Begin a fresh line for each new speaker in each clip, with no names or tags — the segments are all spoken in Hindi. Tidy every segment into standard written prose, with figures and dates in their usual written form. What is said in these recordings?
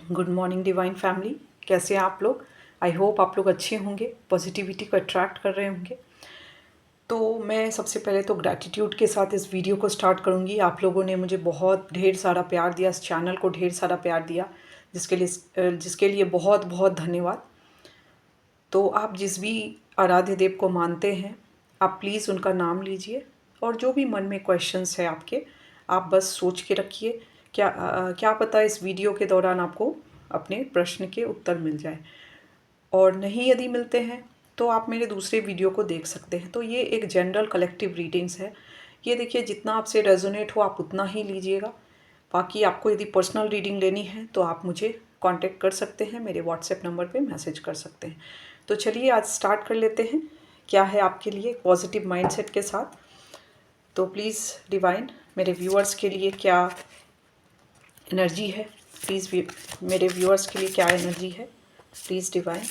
Good morning divine family. कैसे हैं आप लोग? आई होप आप लोग अच्छे होंगे, पॉजिटिविटी को अट्रैक्ट कर रहे होंगे। तो मैं सबसे पहले तो ग्रैटिट्यूड के साथ इस वीडियो को स्टार्ट करूंगी। आप लोगों ने मुझे बहुत ढेर सारा प्यार दिया, इस चैनल को ढेर सारा प्यार दिया, जिसके लिए बहुत बहुत धन्यवाद। तो आप जिस भी आराध्य देव को मानते हैं, आप प्लीज़ उनका नाम लीजिए और जो भी मन में क्वेश्चंस है आपके, आप बस सोच के रखिए। क्या पता इस वीडियो के दौरान आपको अपने प्रश्न के उत्तर मिल जाए, और नहीं यदि मिलते हैं तो आप मेरे दूसरे वीडियो को देख सकते हैं। तो ये एक जनरल कलेक्टिव रीडिंग्स है। ये देखिए, जितना आपसे रेजोनेट हो आप उतना ही लीजिएगा। बाकी आपको यदि पर्सनल रीडिंग लेनी है तो आप मुझे कांटेक्ट कर सकते हैं, मेरे व्हाट्सएप नंबर पे मैसेज कर सकते हैं। तो चलिए आज स्टार्ट कर लेते हैं। क्या है आपके लिए पॉजिटिव माइंडसेट के साथ। तो प्लीज़ डिवाइन, मेरे व्यूअर्स के लिए क्या एनर्जी है, प्लीज़ मेरे व्यूअर्स के लिए क्या एनर्जी है, प्लीज़ डिवाइन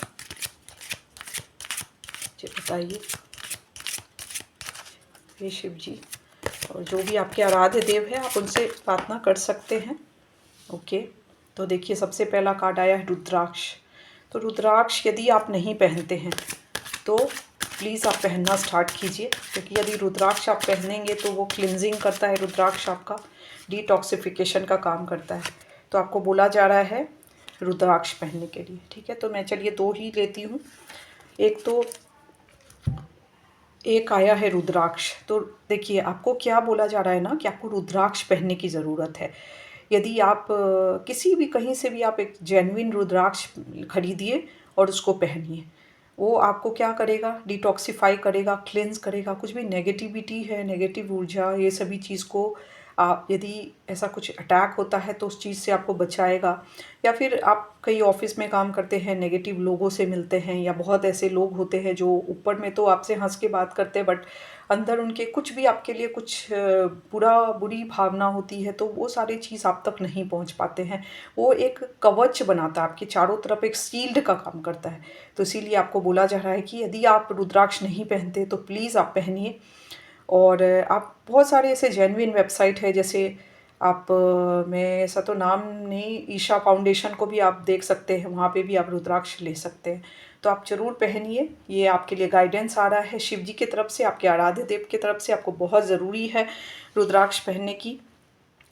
जी बताइए। हे शिव जी, और जो भी आपके आराध्य देव है आप उनसे प्रार्थना कर सकते हैं। ओके, तो देखिए सबसे पहला कार्ड आया है रुद्राक्ष। तो रुद्राक्ष यदि आप नहीं पहनते हैं तो प्लीज़ आप पहनना स्टार्ट कीजिए, क्योंकि यदि रुद्राक्ष आप पहनेंगे तो वो क्लिनजिंग करता है। रुद्राक्ष आपका डिटॉक्सिफिकेशन का काम करता है। तो आपको बोला जा रहा है रुद्राक्ष पहनने के लिए। ठीक है, तो मैं चलिए दो ही लेती हूँ। एक आया है रुद्राक्ष। तो देखिए आपको क्या बोला जा रहा है ना, कि आपको रुद्राक्ष पहनने की ज़रूरत है। यदि आप किसी भी कहीं से भी आप एक जेन्युइन रुद्राक्ष खरीदिए और उसको पहनिए। वो आपको क्या करेगा, डिटॉक्सिफाई करेगा, क्लेंस करेगा। कुछ भी नेगेटिविटी है, नेगेटिव ऊर्जा, ये सभी चीज़ को आप यदि ऐसा कुछ अटैक होता है तो उस चीज़ से आपको बचाएगा। या फिर आप कई ऑफिस में काम करते हैं, नेगेटिव लोगों से मिलते हैं, या बहुत ऐसे लोग होते हैं जो ऊपर में तो आपसे हंस के बात करते हैं, बट अंदर उनके कुछ भी आपके लिए कुछ बुरी भावना होती है, तो वो सारी चीज़ आप तक नहीं पहुंच पाते हैं। वो एक कवच बनाता है आपके चारों तरफ, एक शील्ड का काम करता है। तो इसीलिए आपको बोला जा रहा है कि यदि आप रुद्राक्ष नहीं पहनते तो प्लीज़ आप पहनिए। और आप बहुत सारे ऐसे जेन्युइन वेबसाइट है, जैसे आप मैं ऐसा तो नाम नहीं, ईशा फाउंडेशन को भी आप देख सकते हैं, वहाँ पे भी आप रुद्राक्ष ले सकते हैं। तो आप ज़रूर पहनिए। ये आपके लिए गाइडेंस आ रहा है शिव जी की तरफ से, आपके आराध्य देव की तरफ से। आपको बहुत ज़रूरी है रुद्राक्ष पहनने की।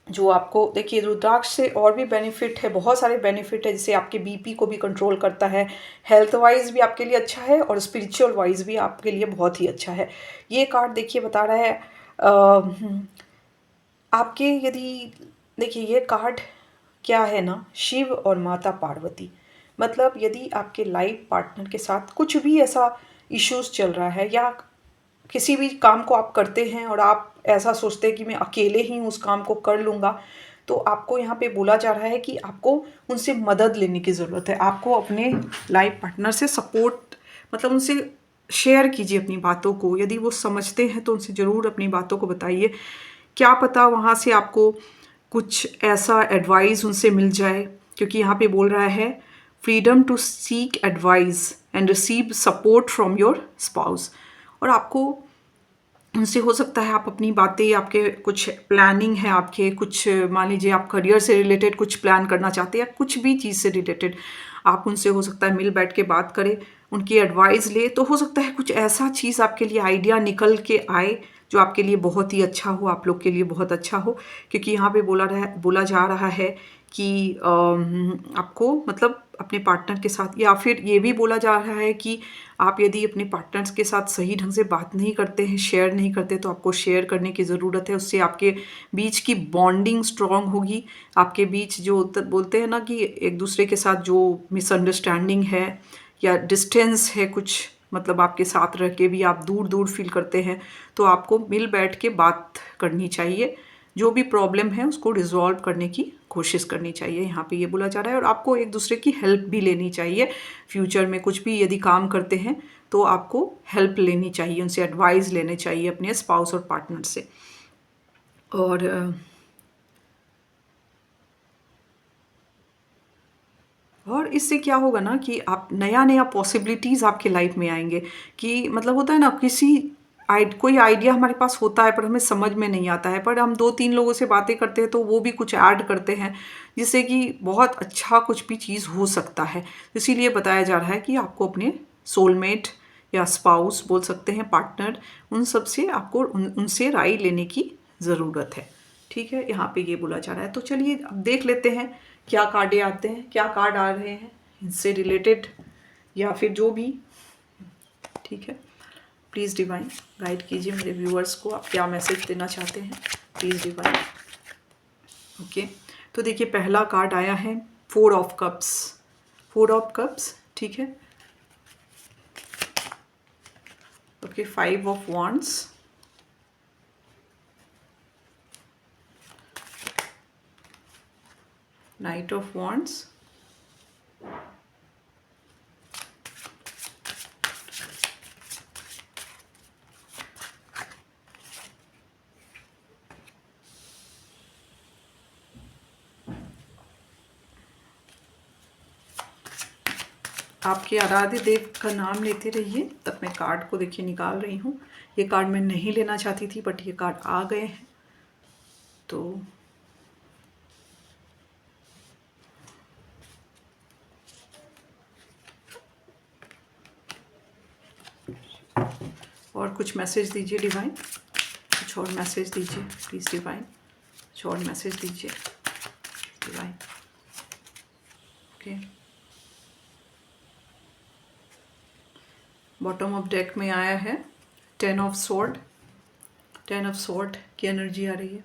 जो आपको देखिए, रुद्राक्ष से और भी बेनिफिट है, बहुत सारे बेनिफिट है। जैसे आपके बीपी को भी कंट्रोल करता है, हेल्थ वाइज भी आपके लिए अच्छा है, और स्पिरिचुअल वाइज भी आपके लिए बहुत ही अच्छा है। ये कार्ड देखिए बता रहा है आपके, यदि देखिए ये कार्ड क्या है ना, शिव और माता पार्वती। मतलब यदि आपके लाइफ पार्टनर के साथ कुछ भी ऐसा इश्यूज चल रहा है, या किसी भी काम को आप करते हैं और आप ऐसा सोचते हैं कि मैं अकेले ही उस काम को कर लूँगा, तो आपको यहाँ पे बोला जा रहा है कि आपको उनसे मदद लेने की ज़रूरत है। आपको अपने लाइफ पार्टनर से सपोर्ट, मतलब उनसे शेयर कीजिए अपनी बातों को। यदि वो समझते हैं तो उनसे ज़रूर अपनी बातों को बताइए। क्या पता वहाँ से आपको कुछ ऐसा एडवाइस उनसे मिल जाए, क्योंकि यहाँ पे बोल रहा है freedom to seek advice and receive support from your spouse. और आपको उनसे हो सकता है आप अपनी बातें, आपके कुछ प्लानिंग है, आपके कुछ मान लीजिए आप करियर से रिलेटेड कुछ प्लान करना चाहते हैं, या कुछ भी चीज़ से रिलेटेड आप उनसे हो सकता है मिल बैठ के बात करें, उनकी एडवाइस ले। तो हो सकता है कुछ ऐसा चीज़ आपके लिए आइडिया निकल के आए जो आपके लिए बहुत ही अच्छा हो, आप लोग के लिए बहुत अच्छा हो। क्योंकि यहाँ पे बोला जा रहा है कि आपको मतलब अपने पार्टनर के साथ, या फिर ये भी बोला जा रहा है कि आप यदि अपने पार्टनर्स के साथ सही ढंग से बात नहीं करते हैं, शेयर नहीं करते, तो आपको शेयर करने की ज़रूरत है। उससे आपके बीच की बॉन्डिंग स्ट्रॉन्ग होगी। आपके बीच जो बोलते हैं ना कि एक दूसरे के साथ जो मिसअंडरस्टैंडिंग है या डिस्टेंस है कुछ, मतलब आपके साथ रह के भी आप दूर दूर फील करते हैं, तो आपको मिल बैठ के बात करनी चाहिए। जो भी प्रॉब्लम है उसको रिजॉल्व करने की कोशिश करनी चाहिए, यहाँ पे ये बोला जा रहा है। और आपको एक दूसरे की हेल्प भी लेनी चाहिए। फ्यूचर में कुछ भी यदि काम करते हैं तो आपको हेल्प लेनी चाहिए, उनसे एडवाइस लेने चाहिए अपने स्पाउस और पार्टनर से। और इससे क्या होगा ना कि आप नया नया पॉसिबिलिटीज़ आपके लाइफ में आएंगे। कि मतलब होता है ना, किसी कोई आइडिया हमारे पास होता है पर हमें समझ में नहीं आता है, पर हम 2-3 लोगों से बातें करते हैं तो वो भी कुछ ऐड करते हैं जिससे कि बहुत अच्छा कुछ भी चीज़ हो सकता है। इसीलिए बताया जा रहा है कि आपको अपने सोलमेट या स्पाउस बोल सकते हैं, पार्टनर, उन सब से आपको उनसे राय लेने की ज़रूरत है। ठीक है, यहाँ पे ये बोला जा रहा है। तो चलिए अब देख लेते हैं क्या कार्ड आते हैं, क्या कार्ड आ रहे हैं इनसे रिलेटेड या फिर जो भी। ठीक है, प्लीज़ डिवाइन गाइड कीजिए मेरे व्यूअर्स को, आप क्या मैसेज देना चाहते हैं, प्लीज़ डिवाइन। ओके, तो देखिए पहला कार्ड आया है 4 ऑफ कप्स, 4 ऑफ कप्स। ठीक है, okay, 5 of wands, night of wands, आपके आराध्य देव का नाम लेते रहिए। तब मैं कार्ड को देखिए निकाल रही हूँ। ये कार्ड मैं नहीं लेना चाहती थी बट ये कार्ड आ गए हैं। तो और कुछ मैसेज दीजिए डिवाइन, कुछ और मैसेज दीजिए प्लीज़ डिवाइन, कुछ और मैसेज दीजिए divine. Okay, bottom of deck में आया है 10 ऑफ स्वॉर्ड, 10 ऑफ स्वॉर्ड की एनर्जी आ रही है।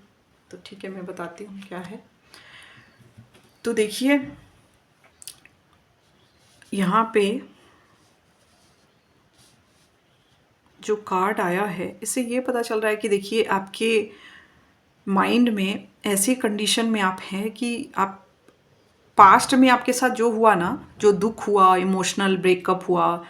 तो ठीक है, मैं बताती हूँ क्या है। तो देखिए यहाँ पे जो कार्ड आया है इससे ये पता चल रहा है कि देखिए आपके माइंड में ऐसी कंडीशन में आप हैं कि आप पास्ट में आपके साथ जो हुआ ना, जो दुख हुआ, इमोशनल ब्रेकअप हुआ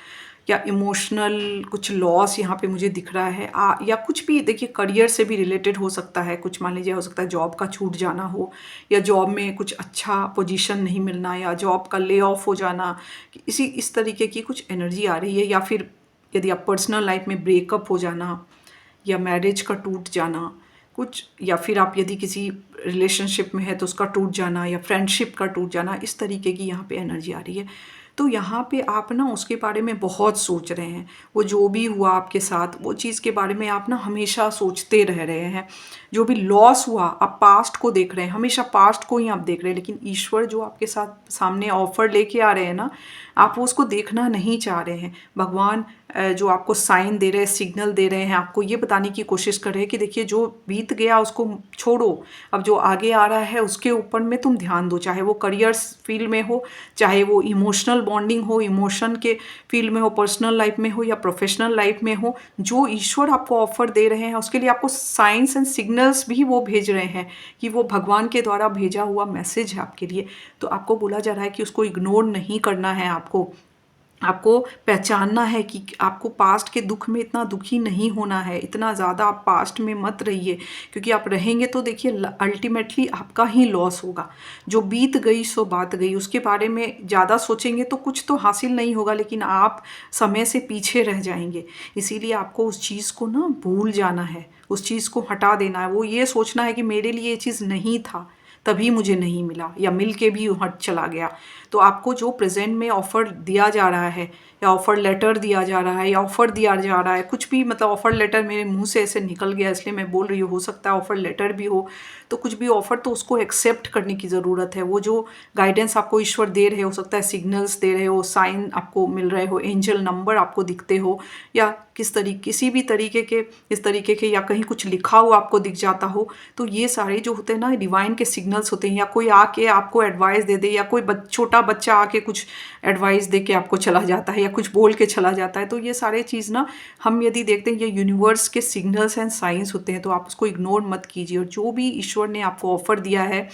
या इमोशनल कुछ लॉस यहाँ पे मुझे दिख रहा है, या कुछ भी देखिए करियर से भी रिलेटेड हो सकता है। कुछ मान लीजिए हो सकता है जॉब का छूट जाना हो, या जॉब में कुछ अच्छा पोजीशन नहीं मिलना, या जॉब का ले ऑफ हो जाना, इस तरीके की कुछ एनर्जी आ रही है। या फिर यदि आप पर्सनल लाइफ में ब्रेकअप हो जाना, या मैरिज का टूट जाना कुछ, या फिर आप यदि किसी रिलेशनशिप में है तो उसका टूट जाना, या फ्रेंडशिप का टूट जाना, इस तरीके की यहाँ पे एनर्जी आ रही है। तो यहाँ पे आप ना उसके बारे में बहुत सोच रहे हैं। वो जो भी हुआ आपके साथ, वो चीज़ के बारे में आप ना हमेशा सोचते रह रहे हैं। जो भी लॉस हुआ, आप पास्ट को देख रहे हैं, हमेशा पास्ट को ही आप देख रहे हैं। लेकिन ईश्वर जो आपके साथ सामने ऑफर लेके आ रहे हैं ना, आप वो उसको देखना नहीं चाह रहे हैं। भगवान जो आपको साइन दे रहे हैं, सिग्नल दे रहे हैं, आपको ये बताने की कोशिश कर रहे हैं कि देखिए जो बीत गया उसको छोड़ो, अब जो आगे आ रहा है उसके ऊपर में तुम ध्यान दो। चाहे वो करियर फील्ड में हो, चाहे वो इमोशनल बॉन्डिंग हो, इमोशन के फील्ड में हो, पर्सनल लाइफ में हो या प्रोफेशनल लाइफ में हो, जो ईश्वर आपको ऑफर दे रहे हैं उसके लिए आपको साइंस एंड सिग्नल्स भी वो भेज रहे हैं कि वो भगवान के द्वारा भेजा हुआ मैसेज है आपके लिए। तो आपको बोला जा रहा है कि उसको इग्नोर नहीं करना है, आपको पहचानना है कि आपको पास्ट के दुख में इतना दुखी नहीं होना है, इतना ज़्यादा आप पास्ट में मत रहिए, क्योंकि आप रहेंगे तो देखिए अल्टीमेटली आपका ही लॉस होगा। जो बीत गई सो बात गई, उसके बारे में ज़्यादा सोचेंगे तो कुछ तो हासिल नहीं होगा, लेकिन आप समय से पीछे रह जाएंगे। इसीलिए आपको उस चीज़ को ना भूल जाना है, उस चीज़ को हटा देना है। वो ये सोचना है कि मेरे लिए ये चीज़ नहीं था तभी मुझे नहीं मिला, या मिल के भी हट चला गया। तो आपको जो प्रेजेंट में ऑफ़र दिया जा रहा है, या ऑफ़र लेटर दिया जा रहा है, या ऑफ़र दिया जा रहा है, कुछ भी, मतलब ऑफ़र लेटर मेरे मुंह से ऐसे निकल गया इसलिए मैं बोल रही हूँ, हो सकता है ऑफ़र लेटर भी हो। तो कुछ भी ऑफ़र, तो उसको एक्सेप्ट करने की ज़रूरत है। वो जो गाइडेंस आपको ईश्वर दे रहे हो सकता है सिग्नल्स दे रहे हो, साइन आपको मिल रहे हो, एंजल नंबर आपको दिखते हो, या किसी भी तरीके के इस तरीके के, या कहीं कुछ लिखा हुआ आपको दिख जाता हो। तो ये सारे जो होते हैं ना डिवाइन के सिग्नल्स होते हैं, या कोई आके आपको एडवाइस दे दे, या कोई छोटा बच्चा आके कुछ एडवाइस दे के आपको चला जाता है, या कुछ बोल के चला जाता है। तो ये सारे चीज़ ना हम यदि देखते हैं ये यूनिवर्स के सिग्नल्स एंड साइंस होते हैं, तो आप उसको इग्नोर मत कीजिए। और जो भी ईश्वर ने आपको ऑफर दिया है,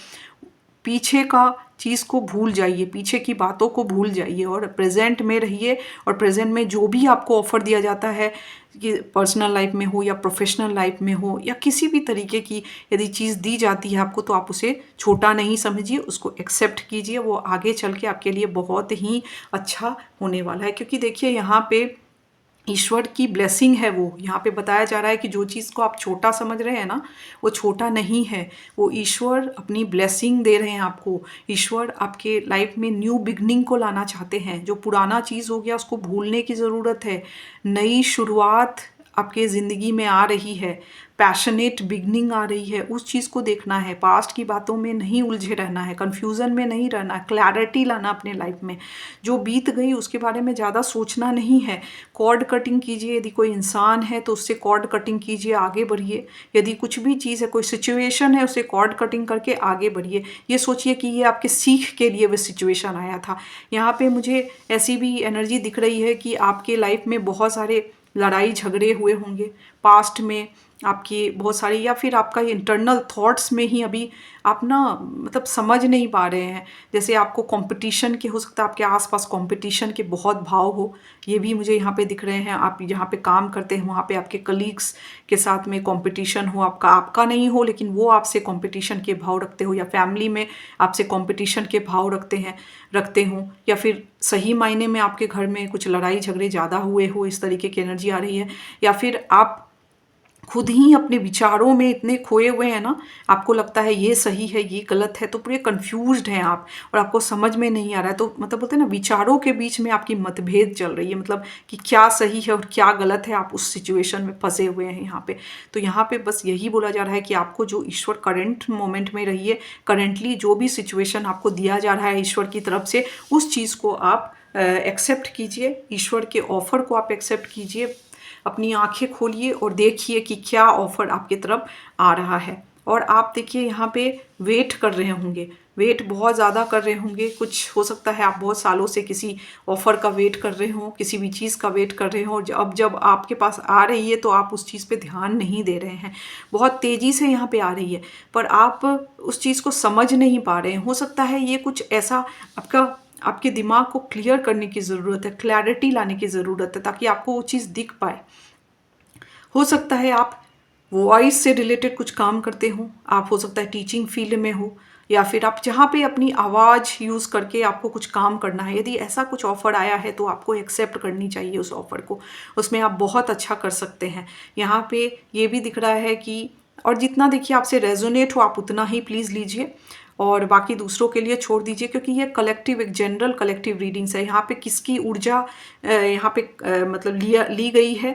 पीछे का चीज़ को भूल जाइए, पीछे की बातों को भूल जाइए और प्रेजेंट में रहिए। और प्रेजेंट में जो भी आपको ऑफ़र दिया जाता है, कि पर्सनल लाइफ में हो या प्रोफेशनल लाइफ में हो, या किसी भी तरीके की यदि चीज़ दी जाती है आपको, तो आप उसे छोटा नहीं समझिए, उसको एक्सेप्ट कीजिए। वो आगे चल के आपके लिए बहुत ही अच्छा होने वाला है। क्योंकि देखिए यहाँ पे ईश्वर की ब्लेसिंग है वो। यहाँ पे बताया जा रहा है कि जो चीज़ को आप छोटा समझ रहे हैं ना, वो छोटा नहीं है। वो ईश्वर अपनी ब्लेसिंग दे रहे हैं आपको। ईश्वर आपके लाइफ में न्यू बिगनिंग को लाना चाहते हैं। जो पुराना चीज़ हो गया उसको भूलने की ज़रूरत है। नई शुरुआत आपके ज़िंदगी में आ रही है। पैशनेट बिगनिंग आ रही है, उस चीज़ को देखना है। पास्ट की बातों में नहीं उलझे रहना है, कन्फ्यूज़न में नहीं रहना, क्लैरिटी लाना अपने लाइफ में। जो बीत गई उसके बारे में ज़्यादा सोचना नहीं है। कॉर्ड कटिंग कीजिए। यदि कोई इंसान है तो उससे कॉर्ड कटिंग कीजिए, आगे बढ़िए। यदि कुछ भी चीज़ है, कोई सिचुएशन है, उससे कॉर्ड कटिंग करके आगे बढ़िए। ये सोचिए कि ये आपके सीख के लिए वो सिचुएशन आया था। यहाँ पे मुझे ऐसी भी एनर्जी दिख रही है कि आपके लाइफ में बहुत सारे लड़ाई झगड़े हुए होंगे पास्ट में आपकी, बहुत सारी, या फिर आपका इंटरनल थॉट्स में ही अभी आप ना मतलब समझ नहीं पा रहे हैं। जैसे आपको कंपटीशन के, हो सकता है आपके आसपास कंपटीशन के बहुत भाव हो। ये भी मुझे यहाँ पे दिख रहे हैं। आप जहाँ पे काम करते हैं वहाँ पे आपके कलीग्स के साथ में कंपटीशन हो, आपका नहीं हो लेकिन वो आपसे कंपटीशन के भाव रखते हो, या फैमिली में आपसे कंपटीशन के भाव रखते हो, या फिर सही मायने में आपके घर में कुछ लड़ाई झगड़े ज़्यादा हुए हो, इस तरीके की एनर्जी आ रही है। या फिर आप खुद ही अपने विचारों में इतने खोए हुए हैं ना, आपको लगता है ये सही है ये गलत है, तो पूरे कंफ्यूज्ड हैं आप और आपको समझ में नहीं आ रहा है। तो मतलब बोलते हैं ना, विचारों के बीच में आपकी मतभेद चल रही है, मतलब कि क्या सही है और क्या गलत है। आप उस सिचुएशन में फंसे हुए हैं यहाँ पे। तो यहाँ पे बस यही बोला जा रहा है कि आपको जो ईश्वर करंट मोमेंट में रहिए, करेंटली जो भी सिचुएशन आपको दिया जा रहा है ईश्वर की तरफ से, उस चीज़ को आप एक्सेप्ट कीजिए। ईश्वर के ऑफर को आप एक्सेप्ट कीजिए। अपनी आंखें खोलिए और देखिए कि क्या ऑफर आपकी तरफ आ रहा है। और आप देखिए यहाँ पे वेट कर रहे होंगे, वेट बहुत ज़्यादा कर रहे होंगे। कुछ हो सकता है आप बहुत सालों से किसी ऑफ़र का वेट कर रहे हो, किसी भी चीज़ का वेट कर रहे हो, अब जब आपके पास आ रही है तो आप उस चीज़ पे ध्यान नहीं दे रहे हैं। बहुत तेज़ी से यहाँ पे आ रही है पर आप उस चीज़ को समझ नहीं पा रहे हैं। हो सकता है ये कुछ ऐसा आपके दिमाग को क्लियर करने की ज़रूरत है, क्लैरिटी लाने की ज़रूरत है, ताकि आपको वो चीज़ दिख पाए। हो सकता है आप वॉइस से रिलेटेड कुछ काम करते हो, आप हो सकता है टीचिंग फील्ड में हो, या फिर आप जहाँ पे अपनी आवाज़ यूज़ करके आपको कुछ काम करना है। यदि ऐसा कुछ ऑफ़र आया है तो आपको एक्सेप्ट करनी चाहिए उस ऑफ़र को। उसमें आप बहुत अच्छा कर सकते हैं। यहाँ पे ये भी दिख रहा है कि, और जितना देखिए आपसे रेजोनेट हो आप उतना ही प्लीज़ लीजिए और बाकी दूसरों के लिए छोड़ दीजिए, क्योंकि ये कलेक्टिव, एक जनरल कलेक्टिव रीडिंग्स है। यहाँ पे किसकी ऊर्जा यहाँ पे मतलब ली गई है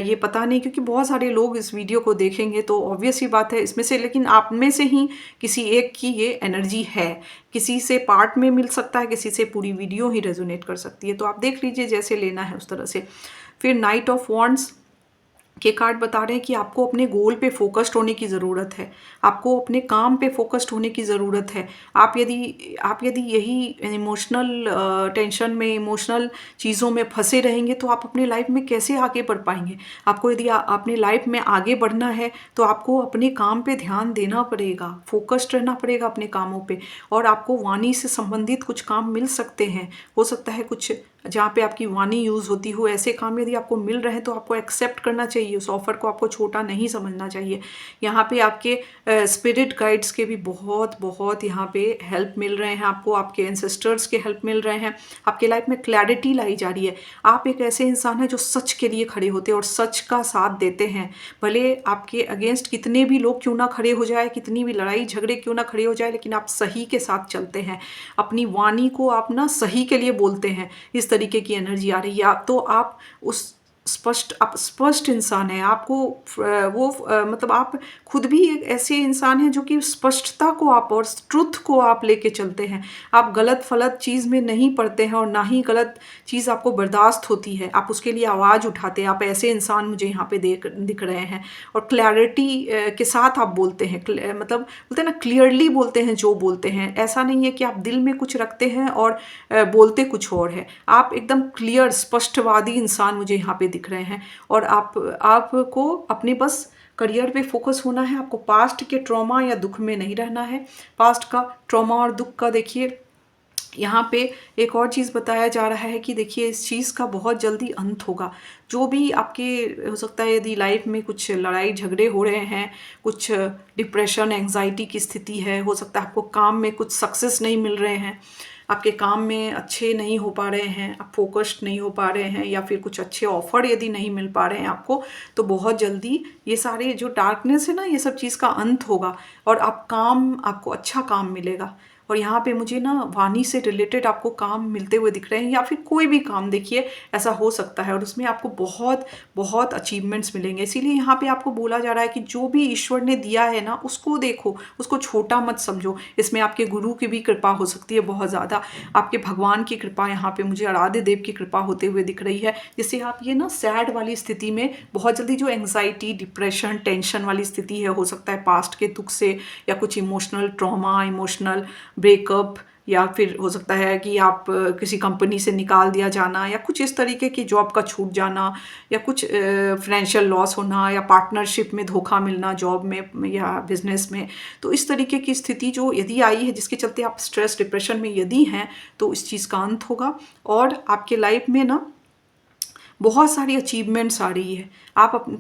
ये पता नहीं, क्योंकि बहुत सारे लोग इस वीडियो को देखेंगे तो ऑब्वियस ही बात है इसमें से, लेकिन आप में से ही किसी एक की ये एनर्जी है। किसी से पार्ट में मिल सकता है, किसी से पूरी वीडियो ही रेजोनेट कर सकती है। तो आप देख लीजिए जैसे लेना है उस तरह से। फिर नाइट ऑफ वॉन्ड्स के कार्ड बता रहे हैं कि आपको अपने गोल पे फोकस्ड होने की ज़रूरत है, आपको अपने काम पे फोकस्ड होने की ज़रूरत है। आप यदि यही इमोशनल टेंशन में, इमोशनल चीज़ों में फंसे रहेंगे तो आप अपनी लाइफ में कैसे आगे बढ़ पाएंगे। आपको यदि अपनी लाइफ में आगे बढ़ना है तो आपको अपने काम पे ध्यान देना पड़ेगा, फोकस्ड रहना पड़ेगा अपने कामों पे। और आपको वाणी से संबंधित कुछ काम मिल सकते हैं। हो सकता है कुछ जहाँ पे आपकी वाणी यूज़ होती हो, ऐसे काम यदि आपको मिल रहे हैं तो आपको एक्सेप्ट करना चाहिए। उस ऑफ़र को आपको छोटा नहीं समझना चाहिए। यहाँ पे आपके स्पिरिट गाइड्स के भी बहुत बहुत यहाँ पे हेल्प मिल रहे हैं आपको, आपके एंसेस्टर्स के हेल्प मिल रहे हैं। आपके लाइफ में क्लैरिटी लाई जा रही है। आप एक ऐसे इंसान हैं जो सच के लिए खड़े होते हैं और सच का साथ देते हैं। भले आपके अगेंस्ट कितने भी लोग क्यों ना खड़े हो जाए, कितनी भी लड़ाई झगड़े क्यों ना खड़े हो जाए, लेकिन आप सही के साथ चलते हैं। अपनी वाणी को आप ना सही के लिए बोलते हैं। इस तरीके की एनर्जी आ रही है। तो आप उस आप स्पष्ट इंसान हैं। आपको मतलब आप खुद भी एक ऐसे इंसान हैं जो कि स्पष्टता को आप और ट्रुथ को आप लेके चलते हैं। आप गलत फलत चीज़ में नहीं पड़ते हैं और ना ही गलत चीज़ आपको बर्दाश्त होती है। आप उसके लिए आवाज़ उठाते हैं। आप ऐसे इंसान मुझे यहाँ पे दिख रहे हैं। और क्लैरिटी के साथ आप बोलते हैं, मतलब बोलते हैं ना, क्लियरली बोलते हैं जो बोलते हैं। ऐसा नहीं है कि आप दिल में कुछ रखते हैं और बोलते कुछ और है। आप एकदम क्लियर स्पष्टवादी इंसान मुझे यहाँ पे दिख रहे हैं। और आपको अपने बस करियर पे फोकस होना है। आपको पास्ट के ट्रॉमा या दुख में नहीं रहना है। पास्ट का ट्रॉमा और दुख का देखिए, यहाँ पे एक और चीज़ बताया जा रहा है कि देखिए इस चीज़ का बहुत जल्दी अंत होगा। जो भी आपके, हो सकता है यदि लाइफ में कुछ लड़ाई झगड़े हो रहे हैं, कुछ डिप्रेशन एंग्जाइटी की स्थिति है, हो सकता है आपको काम में कुछ सक्सेस नहीं मिल रहे हैं, आपके काम में अच्छे नहीं हो पा रहे हैं, आप फोकस्ड नहीं हो पा रहे हैं, या फिर कुछ अच्छे ऑफर यदि नहीं मिल पा रहे हैं आपको, तो बहुत जल्दी ये सारे जो डार्कनेस है ना, ये सब चीज़ का अंत होगा और आपको अच्छा काम मिलेगा। और यहाँ पे मुझे ना वाणी से रिलेटेड आपको काम मिलते हुए दिख रहे हैं, या फिर कोई भी काम देखिए ऐसा हो सकता है और उसमें आपको बहुत बहुत अचीवमेंट्स मिलेंगे। इसीलिए यहाँ पे आपको बोला जा रहा है कि जो भी ईश्वर ने दिया है ना, उसको देखो, उसको छोटा मत समझो। इसमें आपके गुरु की भी कृपा हो सकती है बहुत ज़्यादा, आपके भगवान की कृपा, यहाँ पे मुझे आराध्य देव की कृपा होते हुए दिख रही है, जिससे आप ये ना सैड वाली स्थिति में बहुत जल्दी, जो एंग्जाइटी, डिप्रेशन, टेंशन वाली स्थिति है, हो सकता है पास्ट के दुख से या कुछ इमोशनल ट्रॉमा, इमोशनल ब्रेकअप, या फिर हो सकता है कि आप किसी कंपनी से निकाल दिया जाना, या कुछ इस तरीके की जॉब का छूट जाना, या कुछ फाइनेंशियल लॉस होना, या पार्टनरशिप में धोखा मिलना जॉब में या बिजनेस में। तो इस तरीके की स्थिति जो यदि आई है, जिसके चलते आप स्ट्रेस, डिप्रेशन में यदि हैं, तो इस चीज़ का अंत होगा और आपके लाइफ में ना बहुत सारी अचीवमेंट्स आ रही है।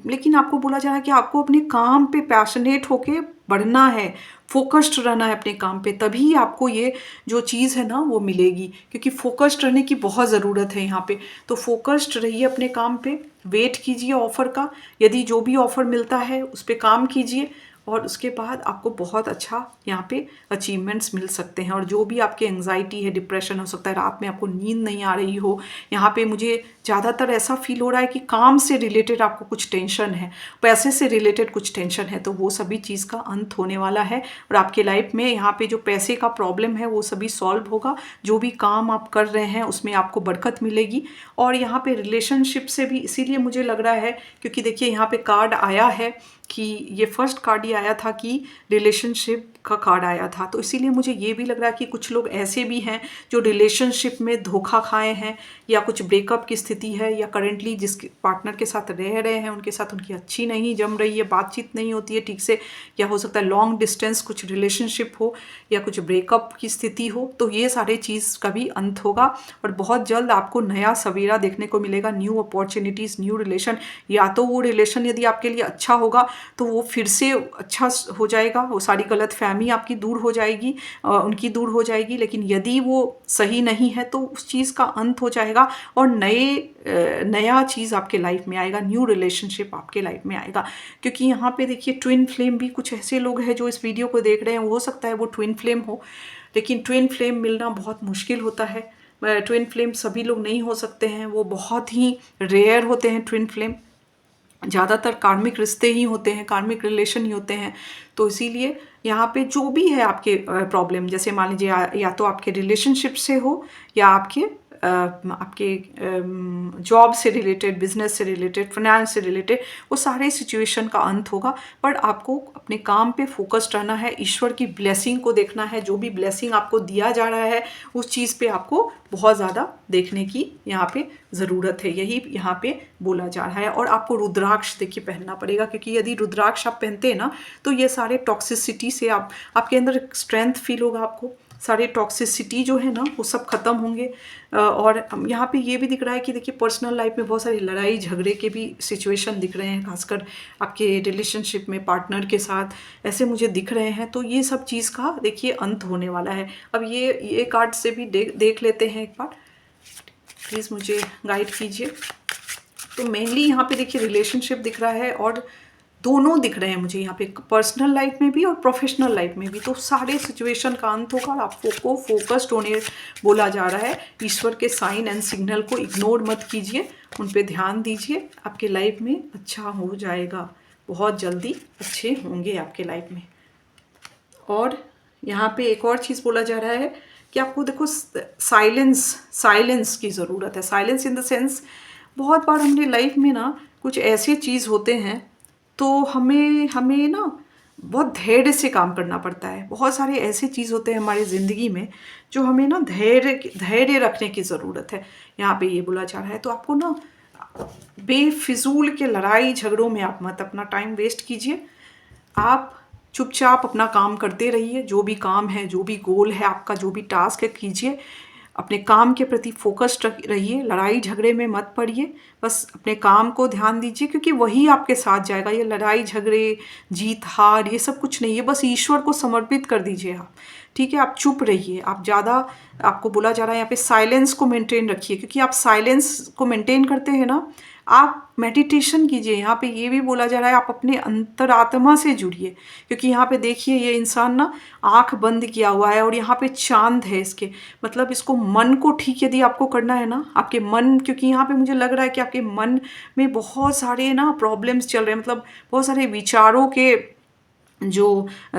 लेकिन आपको बोला जा रहा है कि आपको अपने काम पे पैशनेट होके बढ़ना है, फोकस्ड रहना है अपने काम पे, तभी आपको ये जो चीज़ है ना वो मिलेगी, क्योंकि फोकस्ड रहने की बहुत ज़रूरत है यहाँ पे। तो फोकस्ड रहिए अपने काम पे, वेट कीजिए ऑफ़र का, यदि जो भी ऑफ़र मिलता है उस पर काम कीजिए और उसके बाद आपको बहुत अच्छा यहाँ पे अचीवमेंट्स मिल सकते हैं। और जो भी आपके एंग्जाइटी है, डिप्रेशन, हो सकता है रात में आपको नींद नहीं आ रही हो, यहाँ पे मुझे ज़्यादातर ऐसा फील हो रहा है कि काम से रिलेटेड आपको कुछ टेंशन है, पैसे से रिलेटेड कुछ टेंशन है, तो वो सभी चीज़ का अंत होने वाला है और आपके लाइफ में यहाँ पे जो पैसे का प्रॉब्लम है वो सभी सॉल्व होगा। जो भी काम आप कर रहे हैं उसमें आपको बरकत मिलेगी। और यहाँ पे रिलेशनशिप से भी इसीलिए मुझे लग रहा है, क्योंकि देखिए यहाँ पे कार्ड आया है कि ये फर्स्ट कार्ड ही आया था कि रिलेशनशिप का कार्ड आया था, तो इसीलिए मुझे ये भी लग रहा है कि कुछ लोग ऐसे भी हैं जो रिलेशनशिप में धोखा खाए हैं, या कुछ ब्रेकअप की स्थिति है, या करेंटली जिस पार्टनर के साथ रह रहे हैं उनके साथ उनकी अच्छी नहीं जम रही है, बातचीत नहीं होती है ठीक से, या हो सकता है लॉन्ग डिस्टेंस कुछ रिलेशनशिप हो, या कुछ ब्रेकअप की स्थिति हो। तो ये सारे चीज़ का भी अंत होगा और बहुत जल्द आपको नया सवेरा देखने को मिलेगा, न्यू अपॉर्चुनिटीज़, न्यू रिलेशन। या तो वो रिलेशन यदि आपके लिए अच्छा होगा तो वो फिर से अच्छा हो जाएगा, वो सारी गलत फहमी आपकी दूर हो जाएगी, उनकी दूर हो जाएगी। लेकिन यदि वो सही नहीं है तो उस चीज़ का अंत हो जाएगा और नया चीज़ आपके लाइफ में आएगा, न्यू रिलेशनशिप आपके लाइफ में आएगा। क्योंकि यहाँ पे देखिए ट्विन फ्लेम भी कुछ ऐसे लोग हैं जो इस वीडियो को देख रहे हैं, हो सकता है वो ट्विन फ्लेम हो, लेकिन ट्विन फ्लेम मिलना बहुत मुश्किल होता है। ट्विन फ्लेम सभी लोग नहीं हो सकते हैं, वो बहुत ही रेयर होते हैं ट्विन फ्लेम। ज़्यादातर कार्मिक रिश्ते ही होते हैं, कार्मिक रिलेशन ही होते हैं। तो इसीलिए यहाँ पे जो भी है आपके प्रॉब्लम, जैसे मान लीजिए या तो आपके रिलेशनशिप से हो, या आपके जॉब से रिलेटेड, बिजनेस से रिलेटेड, फाइनेंस से रिलेटेड, वो सारे सिचुएशन का अंत होगा। पर आपको अपने काम पे फोकस्ड रहना है, ईश्वर की ब्लेसिंग को देखना है, जो भी ब्लेसिंग आपको दिया जा रहा है उस चीज़ पे आपको बहुत ज़्यादा देखने की यहाँ पे ज़रूरत है, यही यहाँ पे बोला जा रहा है। और आपको रुद्राक्ष देखिए पहनना पड़ेगा, क्योंकि यदि रुद्राक्ष आप पहनते हैं ना तो ये सारे टॉक्सिसिटी से आपके अंदर स्ट्रेंथ फील होगा, आपको सारे टॉक्सिसिटी जो है ना वो सब खत्म होंगे। और यहाँ पे ये भी दिख रहा है कि देखिए पर्सनल लाइफ में बहुत सारी लड़ाई झगड़े के भी सिचुएशन दिख रहे हैं, खासकर आपके रिलेशनशिप में पार्टनर के साथ ऐसे मुझे दिख रहे हैं। तो ये सब चीज़ का देखिए अंत होने वाला है। अब ये कार्ड से भी देख लेते हैं एक बार, प्लीज़ मुझे गाइड कीजिए। तो मेनली यहाँ पे देखिए रिलेशनशिप दिख रहा है और दोनों दिख रहे हैं मुझे यहाँ पे, पर्सनल लाइफ में भी और प्रोफेशनल लाइफ में भी। तो सारे सिचुएशन का अंत होगा और आपको फोकस्ड होने बोला जा रहा है। ईश्वर के साइन एंड सिग्नल को इग्नोर मत कीजिए, उन पे ध्यान दीजिए, आपके लाइफ में अच्छा हो जाएगा, बहुत जल्दी अच्छे होंगे आपके लाइफ में। और यहाँ पे एक और चीज़ बोला जा रहा है कि आपको देखो साइलेंस की ज़रूरत है। साइलेंस इन द सेंस, बहुत बार हमारी लाइफ में ना कुछ ऐसे चीज़ होते हैं तो हमें ना बहुत धैर्य से काम करना पड़ता है। बहुत सारे ऐसे चीज़ होते हैं हमारी ज़िंदगी में जो हमें ना धैर्य रखने की ज़रूरत है, यहाँ पे ये बोला जा रहा है। तो आपको ना बेफिजूल के लड़ाई झगड़ों में आप मत अपना टाइम वेस्ट कीजिए, आप चुपचाप अपना काम करते रहिए। जो भी काम है, जो भी गोल है आपका, जो भी टास्क है कीजिए, अपने काम के प्रति फोकस्ड रहिए, लड़ाई झगड़े में मत पड़िए, बस अपने काम को ध्यान दीजिए, क्योंकि वही आपके साथ जाएगा। ये लड़ाई झगड़े, जीत हार, ये सब कुछ नहीं है, बस ईश्वर को समर्पित कर दीजिए आप। ठीक है। आप चुप रहिए, आप ज़्यादा, आपको बोला जा रहा है यहाँ पे साइलेंस को मेंटेन रखिए, क्योंकि आप साइलेंस को मेंटेन करते हैं ना, आप मेडिटेशन कीजिए। यहाँ पे ये भी बोला जा रहा है आप अपने अंतरात्मा से जुड़िए, क्योंकि यहाँ पे देखिए ये इंसान ना आंख बंद किया हुआ है और यहाँ पे चांद है इसके, मतलब इसको मन को ठीक यदि आपको करना है ना, आपके मन, क्योंकि यहाँ पे मुझे लग रहा है कि आपके मन में बहुत सारे ना प्रॉब्लम्स चल रहे हैं, मतलब बहुत सारे विचारों के जो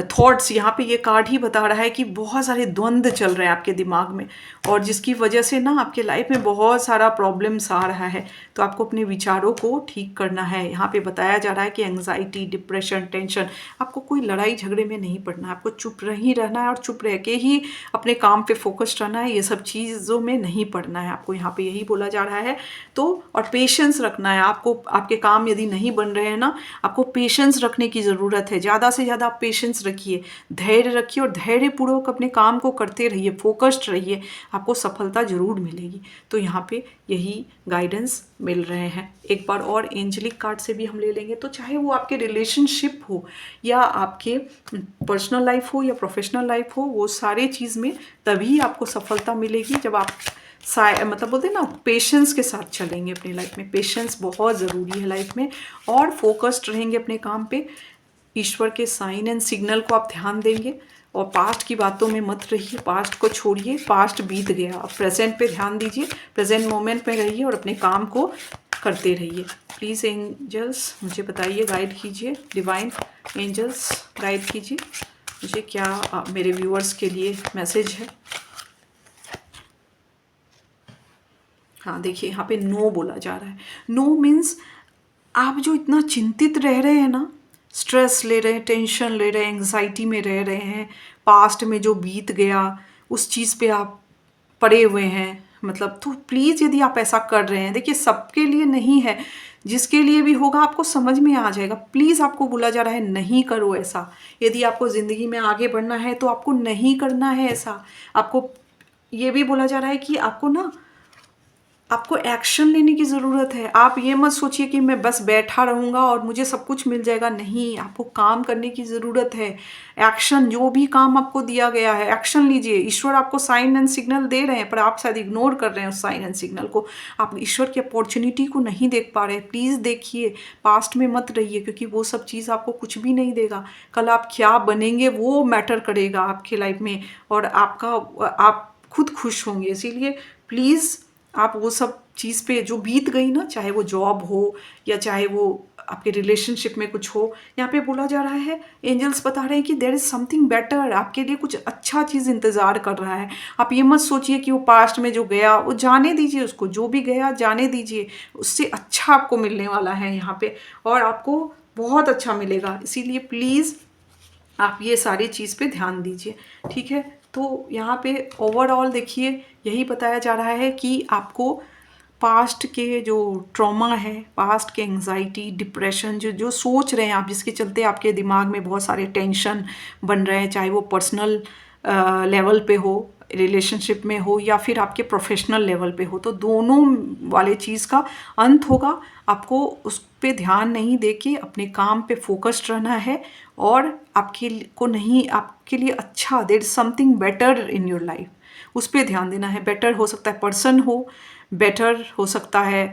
थॉट्स, यहाँ पे ये कार्ड ही बता रहा है कि बहुत सारे द्वंद्व चल रहे हैं आपके दिमाग में, और जिसकी वजह से ना आपके लाइफ में बहुत सारा प्रॉब्लम्स आ रहा है। तो आपको अपने विचारों को ठीक करना है। यहाँ पे बताया जा रहा है कि एंग्जाइटी, डिप्रेशन, टेंशन, आपको कोई लड़ाई झगड़े में नहीं पड़ना है, आपको चुप ही रहना है और चुप रह के ही अपने काम पे फोकस्ड रहना है, ये सब चीज़ों में नहीं पड़ना है आपको, यहाँ पे यही बोला जा रहा है। तो और पेशेंस रखना है आपको, आपके काम यदि नहीं बन रहे हैं ना, आपको पेशेंस रखने की ज़रूरत है, ज़्यादा से ज़्यादा आप पेशेंस रखिए, धैर्य रखिए और धैर्यपूर्वक अपने काम को करते रहिए, फोकस्ड रहिए, आपको सफलता जरूर मिलेगी। तो यहाँ पे यही गाइडेंस मिल रहे हैं। एक बार और एंजेलिक कार्ड से भी हम ले लेंगे, तो चाहे वो आपके रिलेशनशिप हो या आपके पर्सनल लाइफ हो या प्रोफेशनल लाइफ हो, वो सारे चीज़ में तभी आपको सफलता मिलेगी जब आप मतलब बोलते हैं ना, पेशेंस के साथ चलेंगे अपनी लाइफ में। पेशेंस बहुत ज़रूरी है लाइफ में, और फोकस्ड रहेंगे अपने काम पे। ईश्वर के साइन एंड सिग्नल को आप ध्यान देंगे, और पास्ट की बातों में मत रहिए, पास्ट को छोड़िए, पास्ट बीत गया, अब प्रेजेंट पे ध्यान दीजिए, प्रेजेंट मोमेंट में रहिए और अपने काम को करते रहिए। प्लीज़ एंजल्स मुझे बताइए, गाइड कीजिए, डिवाइन एंजल्स गाइड कीजिए मुझे, क्या मेरे व्यूअर्स के लिए मैसेज है। हाँ देखिए यहाँ पे नो बोला जा रहा है। नो मीन्स आप जो इतना चिंतित रह रहे हैं ना, स्ट्रेस ले रहे हैं, टेंशन ले रहे हैं, एंग्जाइटी में रह रहे हैं, पास्ट में जो बीत गया उस चीज़ पे आप पड़े हुए हैं, मतलब तो प्लीज़ यदि आप ऐसा कर रहे हैं, देखिए सबके लिए नहीं है, जिसके लिए भी होगा आपको समझ में आ जाएगा। प्लीज़ आपको बोला जा रहा है नहीं करो ऐसा। यदि आपको ज़िंदगी में आगे बढ़ना है तो आपको नहीं करना है ऐसा। आपको ये भी बोला जा रहा है कि आपको ना, आपको एक्शन लेने की ज़रूरत है। आप ये मत सोचिए कि मैं बस बैठा रहूँगा और मुझे सब कुछ मिल जाएगा, नहीं, आपको काम करने की ज़रूरत है। एक्शन, जो भी काम आपको दिया गया है एक्शन लीजिए। ईश्वर आपको साइन एंड सिग्नल दे रहे हैं, पर आप शायद इग्नोर कर रहे हैं उस साइन एंड सिग्नल को, आप ईश्वर की अपॉर्चुनिटी को नहीं देख पा रहे। प्लीज़ देखिए, पास्ट में मत रहिए, क्योंकि वो सब चीज़ आपको कुछ भी नहीं देगा। कल आप क्या बनेंगे वो मैटर करेगा आपके लाइफ में, और आप खुद खुश होंगे। इसीलिए प्लीज़ आप वो सब चीज़ पे जो बीत गई ना, चाहे वो जॉब हो या चाहे वो आपके रिलेशनशिप में कुछ हो, यहाँ पे बोला जा रहा है, एंजल्स बता रहे हैं कि देयर इज़ समथिंग बेटर, आपके लिए कुछ अच्छा चीज़ इंतज़ार कर रहा है। आप ये मत सोचिए कि वो पास्ट में जो गया वो जाने दीजिए, उसको जो भी गया जाने दीजिए, उससे अच्छा आपको मिलने वाला है यहाँ पे, और आपको बहुत अच्छा मिलेगा। इसीलिए प्लीज़ आप ये सारी चीज़ पे ध्यान दीजिए, ठीक है। तो यहाँ पे ओवरऑल देखिए यही बताया जा रहा है कि आपको पास्ट के जो ट्रॉमा है, पास्ट के एंग्जाइटी, डिप्रेशन, जो जो सोच रहे हैं आप, जिसके चलते आपके दिमाग में बहुत सारे टेंशन बन रहे हैं, चाहे वो पर्सनल लेवल पे हो, रिलेशनशिप में हो या फिर आपके प्रोफेशनल लेवल पे हो, तो दोनों वाले चीज़ का अंत होगा। आपको उस पे ध्यान नहीं देके अपने काम पे फोकस्ड रहना है, और आपके लिए अच्छा, there is something better in your life, उस पर ध्यान देना है। बेटर हो सकता है पर्सन हो, बेटर हो सकता है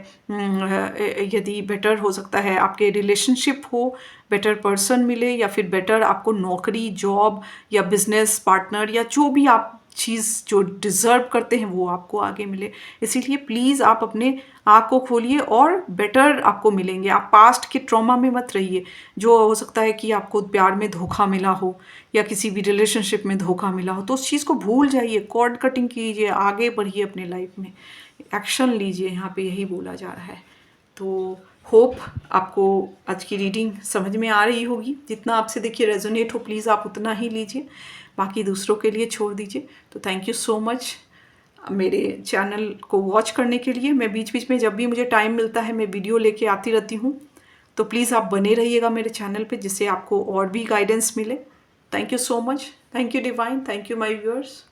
यदि बेटर हो सकता है आपके रिलेशनशिप हो, बेटर पर्सन मिले, या फिर बेटर आपको नौकरी, जॉब या बिजनेस पार्टनर, या जो भी आप चीज़ जो डिज़र्व करते हैं वो आपको आगे मिले। इसीलिए प्लीज़ आप अपने आँख को खोलिए और बेटर आपको मिलेंगे। आप पास्ट के ट्रॉमा में मत रहिए। जो हो सकता है कि आपको प्यार में धोखा मिला हो या किसी भी रिलेशनशिप में धोखा मिला हो, तो उस चीज़ को भूल जाइए, कॉर्ड कटिंग कीजिए, आगे बढ़िए अपने लाइफ में, एक्शन लीजिए, यहाँ पे यही बोला जा रहा है। तो होप आपको आज की रीडिंग समझ में आ रही होगी। जितना आपसे देखिए रेजोनेट हो, प्लीज़ आप उतना ही लीजिए, बाकी दूसरों के लिए छोड़ दीजिए। तो थैंक यू सो मच मेरे चैनल को वॉच करने के लिए। मैं बीच बीच में जब भी मुझे टाइम मिलता है मैं वीडियो लेके आती रहती हूँ, तो प्लीज़ आप बने रहिएगा मेरे चैनल पे, जिससे आपको और भी गाइडेंस मिले। Thank you so much. Thank you divine, thank you my viewers.